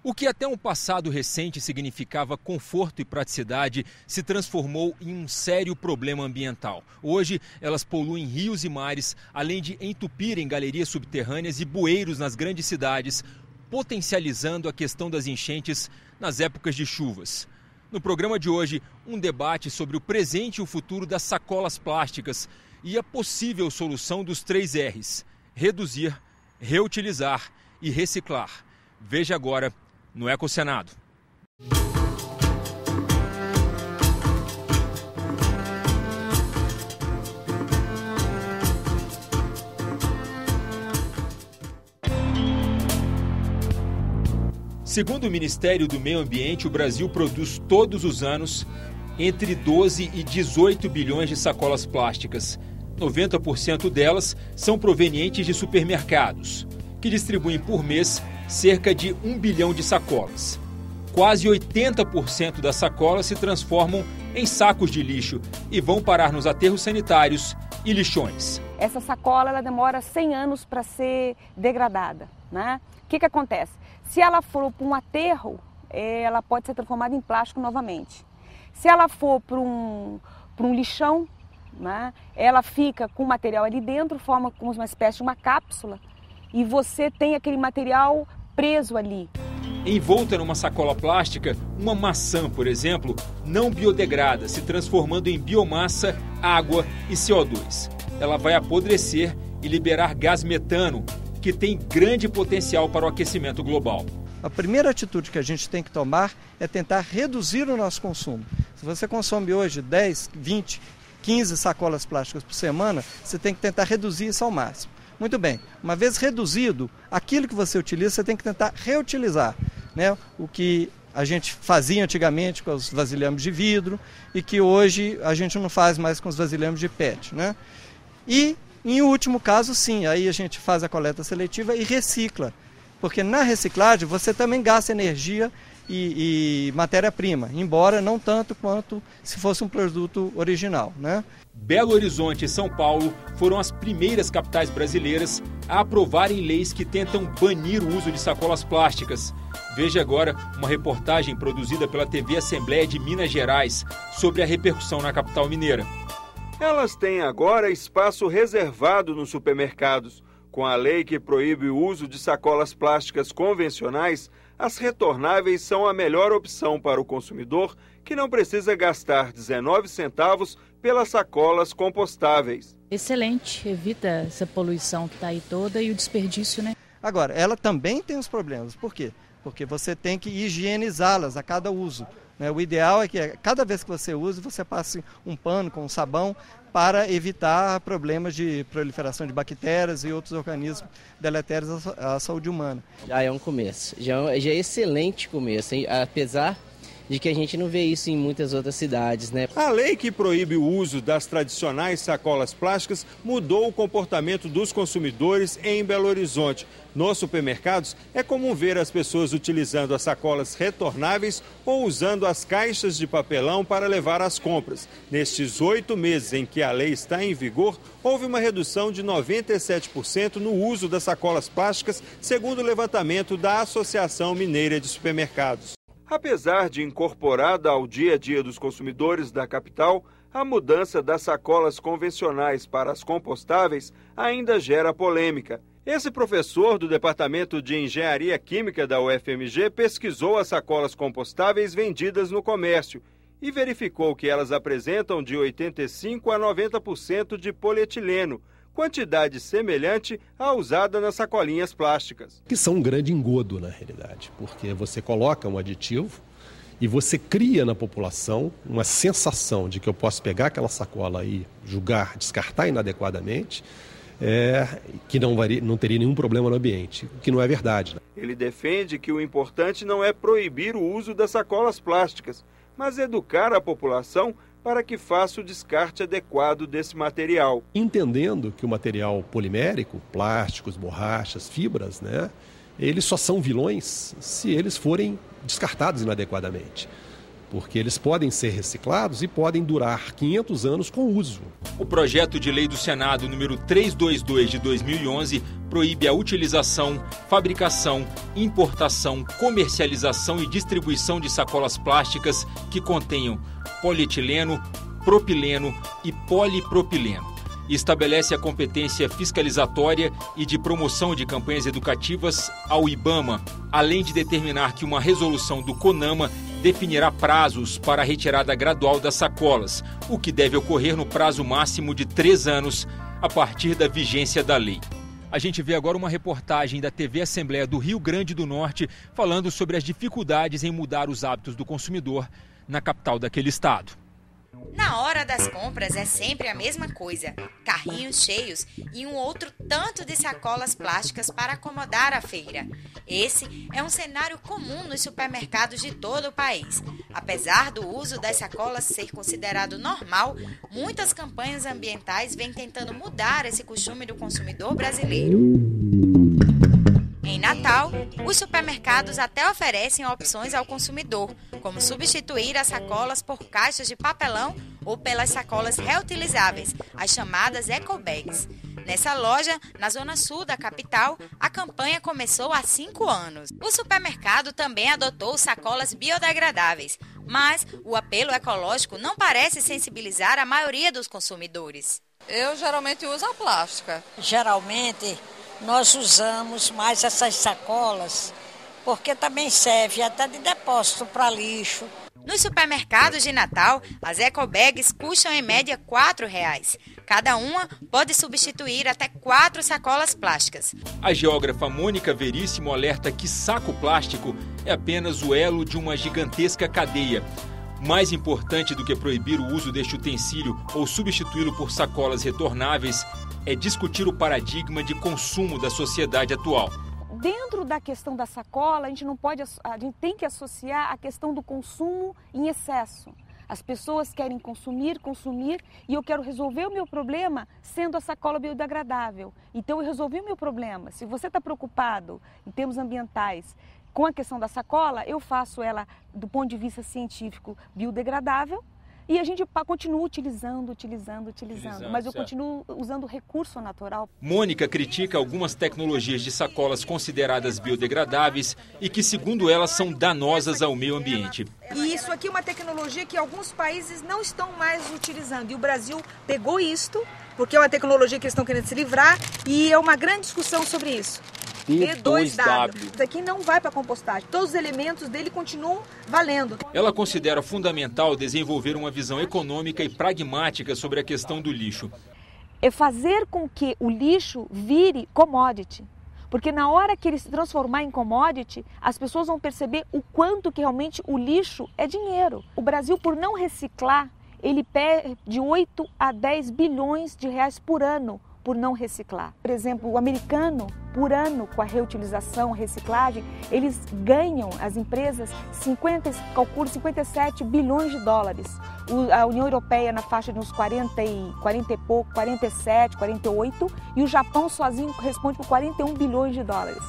O que até um passado recente significava conforto e praticidade se transformou em um sério problema ambiental. Hoje, elas poluem rios e mares, além de entupirem galerias subterrâneas e bueiros nas grandes cidades, potencializando a questão das enchentes nas épocas de chuvas. No programa de hoje, um debate sobre o presente e o futuro das sacolas plásticas e a possível solução dos 3 R's: reduzir, reutilizar e reciclar. Veja agora no Ecocenado. Segundo o Ministério do Meio Ambiente, o Brasil produz todos os anos entre 12 e 18 bilhões de sacolas plásticas. 90% delas são provenientes de supermercados, que distribuem por mês cerca de 1 bilhão de sacolas. Quase 80% das sacolas se transformam em sacos de lixo e vão parar nos aterros sanitários e lixões. Essa sacola ela demora 100 anos para ser degradada, né? O que acontece? Se ela for para um aterro, ela pode ser transformada em plástico novamente. Se ela for para um lixão, né, ela fica com o material ali dentro, forma como uma espécie de uma cápsula, e você tem aquele material preso ali. Envolta numa sacola plástica, uma maçã, por exemplo, não biodegrada, se transformando em biomassa, água e CO2. Ela vai apodrecer e liberar gás metano, que tem grande potencial para o aquecimento global. A primeira atitude que a gente tem que tomar é tentar reduzir o nosso consumo. Se você consome hoje 10, 20, 15 sacolas plásticas por semana, você tem que tentar reduzir isso ao máximo. Muito bem, uma vez reduzido, aquilo que você utiliza, você tem que tentar reutilizar, né? O que a gente fazia antigamente com os vasilhames de vidro e que hoje a gente não faz mais com os vasilhames de PET, né? E, em último caso, sim, aí a gente faz a coleta seletiva e recicla, porque na reciclagem você também gasta energia e matéria-prima, embora não tanto quanto se fosse um produto original, né? Belo Horizonte e São Paulo foram as primeiras capitais brasileiras a aprovarem leis que tentam banir o uso de sacolas plásticas. Veja agora uma reportagem produzida pela TV Assembleia de Minas Gerais sobre a repercussão na capital mineira. Elas têm agora espaço reservado nos supermercados. Com a lei que proíbe o uso de sacolas plásticas convencionais, as retornáveis são a melhor opção para o consumidor, que não precisa gastar 19 centavos pelas sacolas compostáveis. Excelente, evita essa poluição que está aí toda e o desperdício, né? Agora, ela também tem os problemas. Por quê? Porque você tem que higienizá-las a cada uso, né? O ideal é que cada vez que você use, você passe um pano com um sabão para evitar problemas de proliferação de bactérias e outros organismos deletérios à saúde humana. Já é um começo, já é excelente começo, hein? Apesar de que a gente não vê isso em muitas outras cidades, né? A lei que proíbe o uso das tradicionais sacolas plásticas mudou o comportamento dos consumidores em Belo Horizonte. Nos supermercados, é comum ver as pessoas utilizando as sacolas retornáveis ou usando as caixas de papelão para levar as compras. Nestes 8 meses em que a lei está em vigor, houve uma redução de 97% no uso das sacolas plásticas, segundo o levantamento da Associação Mineira de Supermercados. Apesar de incorporada ao dia a dia dos consumidores da capital, a mudança das sacolas convencionais para as compostáveis ainda gera polêmica. Esse professor do Departamento de Engenharia Química da UFMG pesquisou as sacolas compostáveis vendidas no comércio e verificou que elas apresentam de 85% a 90% de polietileno, quantidade semelhante à usada nas sacolinhas plásticas. Que são um grande engodo, na realidade, porque você coloca um aditivo e você cria na população uma sensação de que eu posso pegar aquela sacola e julgar, descartar inadequadamente, que não teria nenhum problema no ambiente, o que não é verdade. Ele defende que o importante não é proibir o uso das sacolas plásticas, mas educar a população para que faça o descarte adequado desse material. Entendendo que o material polimérico, plásticos, borrachas, fibras, eles só são vilões se eles forem descartados inadequadamente. porque eles podem ser reciclados e podem durar 500 anos com uso. O projeto de lei do Senado número 322 de 2011 proíbe a utilização, fabricação, importação, comercialização e distribuição de sacolas plásticas que contenham polietileno, propileno e polipropileno. E estabelece a competência fiscalizatória e de promoção de campanhas educativas ao IBAMA, além de determinar que uma resolução do CONAMA definirá prazos para a retirada gradual das sacolas, o que deve ocorrer no prazo máximo de 3 anos a partir da vigência da lei. A gente vê agora uma reportagem da TV Assembleia do Rio Grande do Norte falando sobre as dificuldades em mudar os hábitos do consumidor na capital daquele estado. Na hora das compras é sempre a mesma coisa, carrinhos cheios e um outro tanto de sacolas plásticas para acomodar a feira. Esse é um cenário comum nos supermercados de todo o país. Apesar do uso das sacolas ser considerado normal, muitas campanhas ambientais vêm tentando mudar esse costume do consumidor brasileiro. Em Natal, os supermercados até oferecem opções ao consumidor, como substituir as sacolas por caixas de papelão ou pelas sacolas reutilizáveis, as chamadas ecobags. Nessa loja, na zona sul da capital, a campanha começou há 5 anos. O supermercado também adotou sacolas biodegradáveis, mas o apelo ecológico não parece sensibilizar a maioria dos consumidores. Eu geralmente uso a plástica. Geralmente nós usamos mais essas sacolas porque também serve até de depósito para lixo. Nos supermercados de Natal, as ecobags custam em média R$ 4,00. Cada uma pode substituir até 4 sacolas plásticas. A geógrafa Mônica Veríssimo alerta que saco plástico é apenas o elo de uma gigantesca cadeia. Mais importante do que proibir o uso deste utensílio ou substituí-lo por sacolas retornáveis é discutir o paradigma de consumo da sociedade atual. Dentro da questão da sacola, a gente tem que associar a questão do consumo em excesso. As pessoas querem consumir, e eu quero resolver o meu problema sendo a sacola biodegradável. Então eu resolvi o meu problema. Se você está preocupado em termos ambientais com a questão da sacola, eu faço ela do ponto de vista científico biodegradável. E a gente continua utilizando, mas eu continuo usando o recurso natural. Mônica critica algumas tecnologias de sacolas consideradas biodegradáveis e que, segundo ela, são danosas ao meio ambiente. E isso aqui é uma tecnologia que alguns países não estão mais utilizando. E o Brasil pegou isto, porque é uma tecnologia que eles estão querendo se livrar, e é uma grande discussão sobre isso. D2W. Isso aqui não vai para compostagem. Todos os elementos dele continuam valendo. Ela considera fundamental desenvolver uma visão econômica e pragmática sobre a questão do lixo. É fazer com que o lixo vire commodity. Porque na hora que ele se transformar em commodity, as pessoas vão perceber o quanto que realmente o lixo é dinheiro. O Brasil, por não reciclar, ele perde de 8 a 10 bilhões de reais por ano por não reciclar. Por exemplo, o americano, por ano, com a reutilização, a reciclagem, eles ganham, as empresas, 57 bilhões de dólares. A União Europeia na faixa de uns 40 e pouco, 47, 48, e o Japão sozinho responde por 41 bilhões de dólares.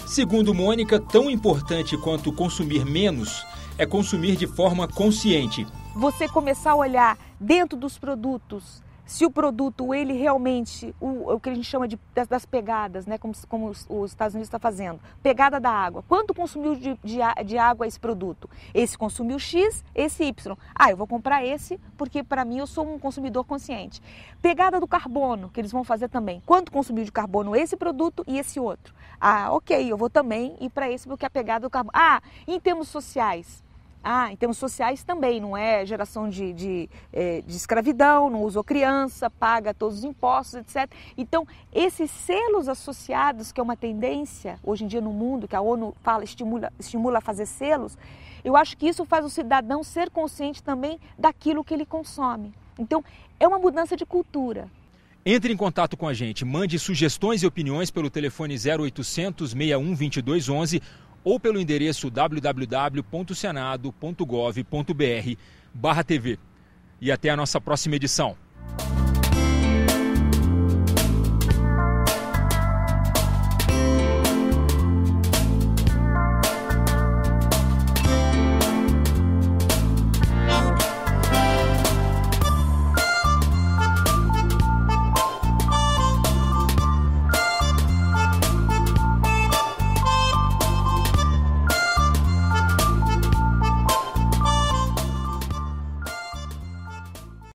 Segundo Mônica, tão importante quanto consumir menos é consumir de forma consciente. Você começar a olhar dentro dos produtos, se o produto, ele realmente, o que a gente chama das pegadas, né, como os Estados Unidos está fazendo, pegada da água. Quanto consumiu de água esse produto? Esse consumiu X, esse Y. Eu vou comprar esse porque para mim eu sou um consumidor consciente. Pegada do carbono, que eles vão fazer também. Quanto consumiu de carbono esse produto e esse outro? Ok, eu vou também ir para esse porque a pegada do carbono. Em termos sociais. Em termos sociais também, não é geração de escravidão, não usou criança, paga todos os impostos, etc. Então, esses selos associados, que é uma tendência hoje em dia no mundo, que a ONU fala, estimula a fazer selos, eu acho que isso faz o cidadão ser consciente também daquilo que ele consome. Então, é uma mudança de cultura. Entre em contato com a gente, mande sugestões e opiniões pelo telefone 0800 61 2211 ou pelo endereço www.senado.gov.br/TV. E até a nossa próxima edição.